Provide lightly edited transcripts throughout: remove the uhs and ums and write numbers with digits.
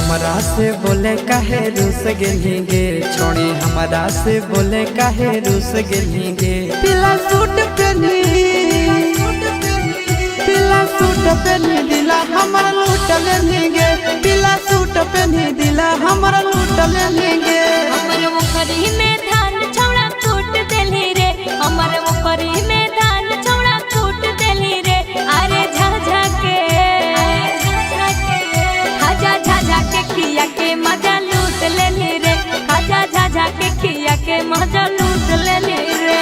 हमरा से बोले काहे रूस गेलिगे, छोड़ी हमरा से बोले काहे रूस गेलिगे। पीला सूट पहनी दिला हमारा लूट लेंगे, पीला सूट पहनी दिला हमारा लूट लेंगे। हमर मुखरी में धान छौड़ा कूट देली रे, हमर मुखरी में धान छौड़ा कूट देली रे। अरे झाझा के झाझा के खिया के मजा लूट लेली रे, खाजा झाझा के खिया के मजा लूट लेली रे।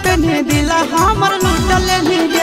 पहने दिला हमार लूट लेंगे।